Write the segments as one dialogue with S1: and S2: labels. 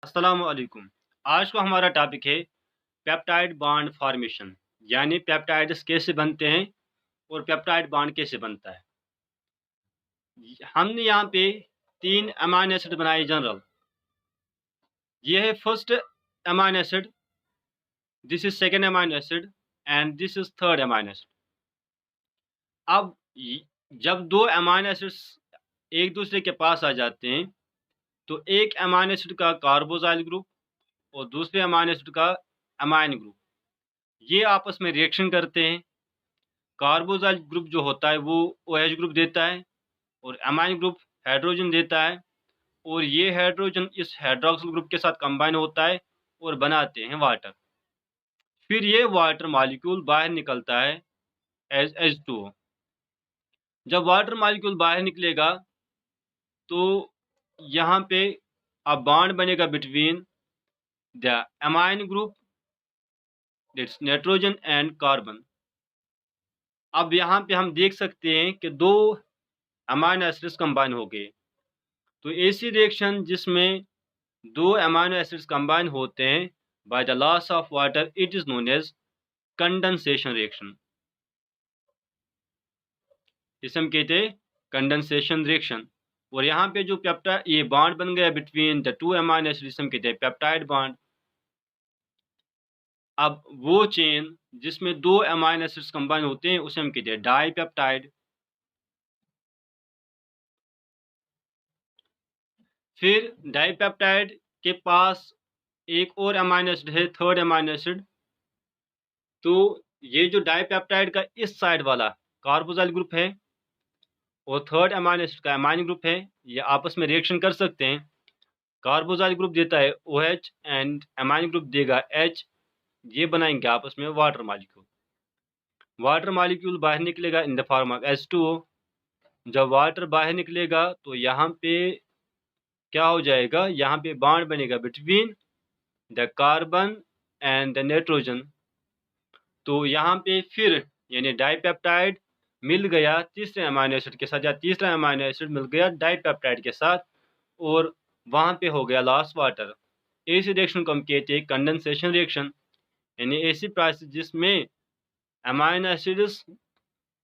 S1: अस्सलाम वालेकुम। आज का हमारा टॉपिक है पेप्टाइड बॉन्ड फॉर्मेशन, यानी पेप्टाइड्स कैसे बनते हैं और पेप्टाइड बॉन्ड कैसे बनता है। हमने यहाँ पे 3 अमाइनो एसिड बनाए जनरल। ये है first amino acid, this is second amino acid and this is third amino acid. अब जब दो अमाइनो एसिड्स एक दूसरे के पास आ जाते हैं तो एक अमाइनो एसिड का कार्बोजाइल ग्रुप और दूसरे अमाइनो एसिड का अमाइन ग्रुप, ये आपस में रिएक्शन करते हैं। कार्बोजाइल ग्रुप जो होता है वो OH ग्रुप देता है और अमाइन ग्रुप हाइड्रोजन देता है, और ये हाइड्रोजन इस हाइड्रोक्सिल ग्रुप के साथ कंबाइन होता है और बनाते हैं वाटर। फिर ये वाटर मॉलिक्यूल बाहर निकलता है एज H2O। जब वाटर मॉलिक्यूल बाहर निकलेगा तो यहाँ पे अब बॉन्ड बनेगा between the amine group, that's nitrogen and carbon. अब यहाँ पे हम देख सकते हैं कि दो अमाइनो एसिड्स कंबाइन हो गए। तो ऐसी रिएक्शन जिसमें दो अमाइनो एसिड्स कंबाइन होते हैं by the loss of water, it is known as condensation reaction. इसे हम कहते हैं कंडेंसेशन रिएक्शन। और यहाँ पे जो पेप्टाइड ये बॉन्ड बन गया between the two amino acids, इसे हम कहते हैं पेप्टाइड बॉन्ड। अब वो चेन जिसमें दो अमाइनो एसिड्स कंबाइन होते हैं उसे हम कहते हैं डाईपेप्टाइड। फिर डाईपेप्टाइड के पास एक और अमाइनो एसिड है, थर्ड अमाइनो एसिड। तो ये जो डाईपेप्टाइड का इस साइड वाला कार्बोजाइल ग्रुप है और थर्ड अमाइनो एसिड का अमाइन ग्रुप है, ये आपस में रिएक्शन कर सकते हैं। कार्बोजाइल ग्रुप देता है OH एंड अमाइन ग्रुप देगा H। ये बनाएंगे आपस में वाटर मॉलिक्यूल। वाटर मॉलिक्यूल बाहर निकलेगा in the form of H2O। जब वाटर बाहर निकलेगा तो यहाँ पे क्या हो जाएगा, यहाँ पे बॉन्ड बनेगा between the carbon and the nitrogen. तो यहाँ पे फिर यानी डाईपेप्टाइड मिल गया तीसरे अमाइनो एसिड के साथ, या तीसरा अमाइनो एसिड मिल गया डाईपेप्टाइड के साथ, और वहाँ पे हो गया लॉस वाटर। ऐसी रिएक्शन को हम कहते हैं कंडेंसेशन रिएक्शन, यानी ऐसी प्रोसेस जिसमें अमाइनो एसिड्स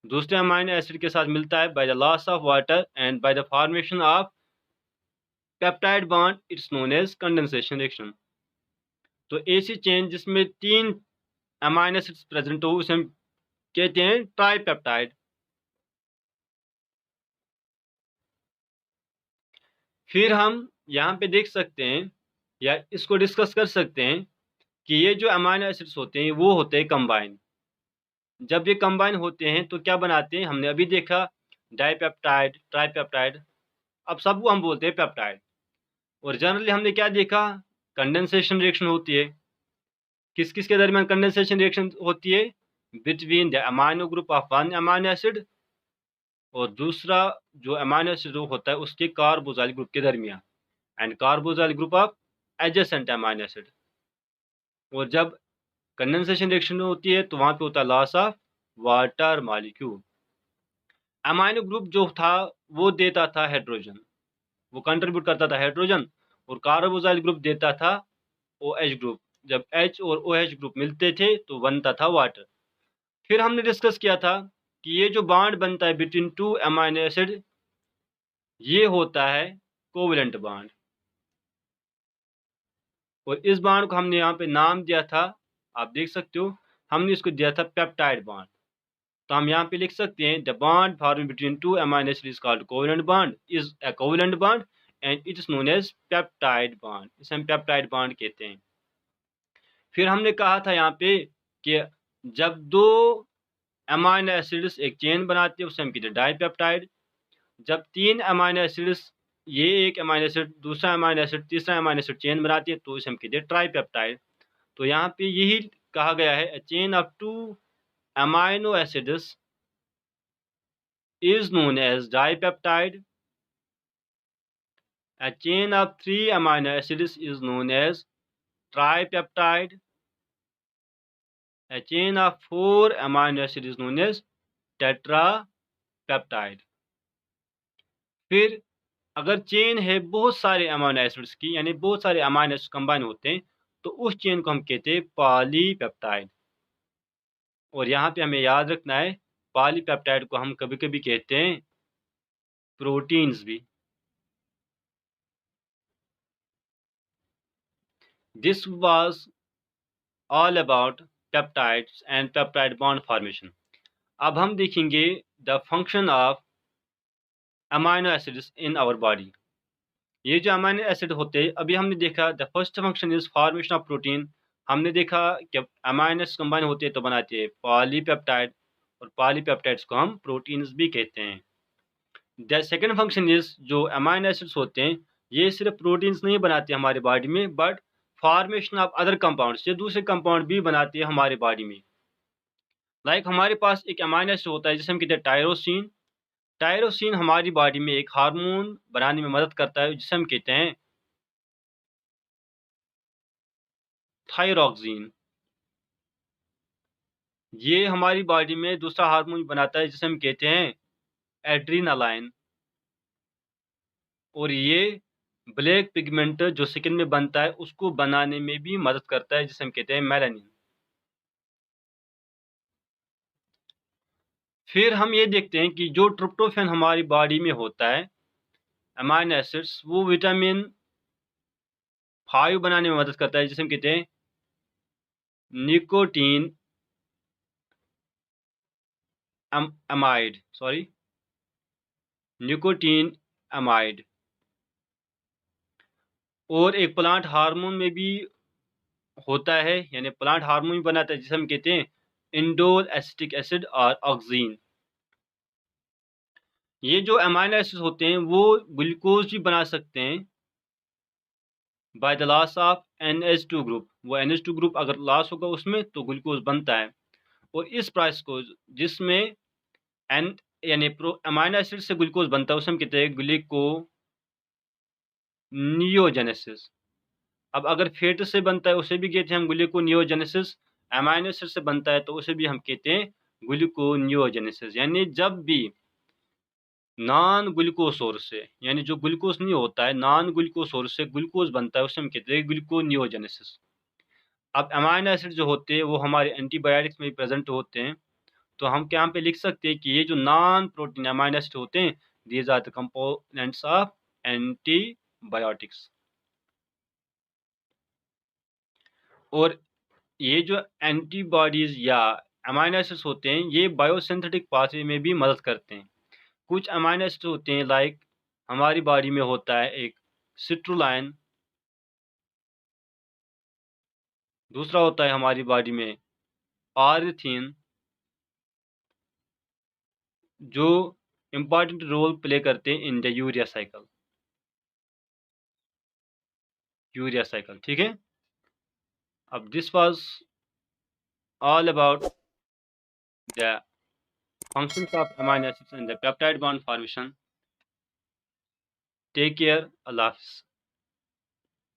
S1: दूसरे अमाइनो एसिड के साथ मिलता है by the loss of water and by the formation of peptide bond, it's known as condensation reaction. तो ऐसी चेन जिसमें तीन अमाइनो एसिड्स प्रेजेंट हो उसे हम कहते हैं ट्राईपेप्टाइड। फिर हम यहाँ पे देख सकते हैं या इसको डिस्कस कर सकते हैं कि ये जो अमाइनो एसिड्स होते हैं वो होते हैं कंबाइन। जब ये कंबाइन होते हैं तो क्या बनाते हैं, हमने अभी देखा डाईपेप्टाइड, ट्राईपेप्टाइड, अब सबको हम बोलते हैं पेप्टाइड। और जनरली हमने क्या देखा, कंडेंसेशन रिएक्शन होती है। किस किस के दरमियान कंडेंसेशन रिएक्शन होती है, between the amino group of one amino acid और दूसरा जो अमाइनो एसिड होता है उसके कार्बोजाइल ग्रुप के दरमियान, and carboxyl group of adjacent amino acid. और जब कंडेंसेशन रिएक्शन होती है तो वहाँ पे होता है loss of water molecule. Amino group जो था वो देता था हाइड्रोजन, वो कंट्रीब्यूट करता था हाइड्रोजन, और कार्बोजाइल ग्रुप देता था OH ग्रुप। जब H और OH ग्रुप मिलते थे तो बनता था वाटर। फिर हमने डिस्कस किया था कि ये जो बॉन्ड बनता है बिटवीन टू अमाइनो एसिड, ये होता है कोवेलेंट बॉन्ड। और इस बॉन्ड को हमने यहाँ पे नाम दिया था, आप देख सकते हो, हमने इसको दिया था पेप्टाइड बॉन्ड। तो हम यहाँ पे लिख सकते हैं the bond form between two amino acid is called covalent bond, is a covalent bond and it is known as peptide bond. इसे हम पेप्टाइड बॉन्ड कहते हैं। फिर हमने कहा था यहाँ पे कि जब दो अमाइनो एसिड्स एक चेन बनाते हैं उसे हम कहते हैं डाईपेप्टाइड। जब तीन अमाइनो एसिड्स, ये एक अमाइनो एसिड दूसरा अमाइनो एसिड तीसरा अमाइनो एसिड चेन बनाती है तो इसे हम कहते हैं ट्राईपेप्टाइड। तो यहाँ पे यही कहा गया है, chain of two amino acids is known as dipeptide. A chain of three amino acids is known as tripeptide. A chain of four amino acids is known as tetrapeptide. फिर अगर चेन है बहुत सारे अमाइनो एसिड्स की, यानी बहुत सारे amino acids combine होते हैं, तो उस चेन को हम कहते हैं पॉलीपेप्टाइड। और यहाँ पे हमें याद रखना है, पॉलीपेप्टाइड को हम कभी कभी कहते हैं प्रोटीन्स भी। This was all about peptides and peptide bond formation. अब हम देखेंगे the function of amino acids in our body. ये जो अमाइनो एसिड होते हैं, अभी हमने देखा the first function is formation of protein. हमने देखा कि अमाइनो एसिड्स कंबाइन होते हैं तो बनाते हैं पॉलीपेप्टाइड, और पॉलीपेप्टाइड्स को हम प्रोटीन्स भी कहते हैं। द सेकंड फंक्शन इज जो अमाइनो एसिड्स होते हैं, ये सिर्फ प्रोटीन्स नहीं बनाते हमारे बॉडी में, but formation of other compounds, ये दूसरे कंपाउंड भी बनाते हैं हमारे बॉडी में। लाइक हमारे पास एक अमाइनो एसिड होता है जिसे हम कहते हैं टायरोसिन। टायरोसिन हमारी बॉडी में एक हार्मोन बनाने में मदद करता है जिसे हम कहते हैं थायरॉक्सिन। ये हमारी बॉडी में दूसरा हार्मोन बनाता है जिसे हम कहते हैं एड्रीनालाइन। और ये ब्लैक पिगमेंट जो स्किन में बनता है उसको बनाने में भी मदद करता है जिसे हम कहते हैं मेलानिन। फिर हम ये देखते हैं कि जो ट्रिप्टोफैन हमारी बॉडी में होता है अमाइनो एसिड्स, वो विटामिन 5 बनाने में मदद करता है जिसे हम कहते हैं nicotine amide, sorry nicotine amide. और एक प्लांट हार्मोन में भी होता है, यानी प्लांट हार्मोन बनाता है जिसे हम कहते हैं इंडोल एसिटिक एसिड और ऑक्सीन। ये जो अमाइनो एसिड्स होते हैं वो ग्लूकोज भी बना सकते हैं by the loss of NH2 group. वो NH2 ग्रुप अगर लॉस होगा उसमें तो ग्लूकोज बनता है। और इस प्रोसेस को जिसमें एन यानी अमाइनो एसिड से ग्लूकोज बनता है उसे हम कहते हैं ग्लूकोनियोजेनेसिस। अब अगर फैट से बनता है उसे भी कहते हैं हम ग्लूकोनियोजेनेसिस। अमाइनो एसिड से बनता है तो उसे भी हम कहते हैं ग्लूकोनियोजेनेसिस। यानी जब भी नॉन ग्लूकोज सोर्स से, यानी जो ग्लूकोज नहीं होता है, नॉन ग्लूकोज सोर्स से ग्लूकोज बनता है उसे हम कहते हैं ग्लूकोनियोजेनेसिस। अब अमाइनो एसिड जो होते हैं वो हमारे एंटीबायोटिक्स में भी प्रेजेंट होते हैं, तो हम क्या पे लिख सकते हैं कि ये जो नॉन प्रोटीन अमाइनो एसिड होते हैं, these are the components of antibiotics. और ये जो एंटीबॉडीज या अमाइनो एसिड्स होते हैं ये बायोसिंथेटिक पाथवे में भी मदद करते हैं। कुछ अमाइनो एसिड्स होते हैं लाइक हमारी बॉडी में होता है एक सिट्रुलाइन, दूसरा होता है हमारी बॉडी में ऑरिथीन, जो इम्पॉर्टेंट रोल प्ले करते हैं इन द यूरिया साइकिल। ठीक है। अब this was all about the functions of amino acids in the peptide bond formation. Take care. Allah Hafiz.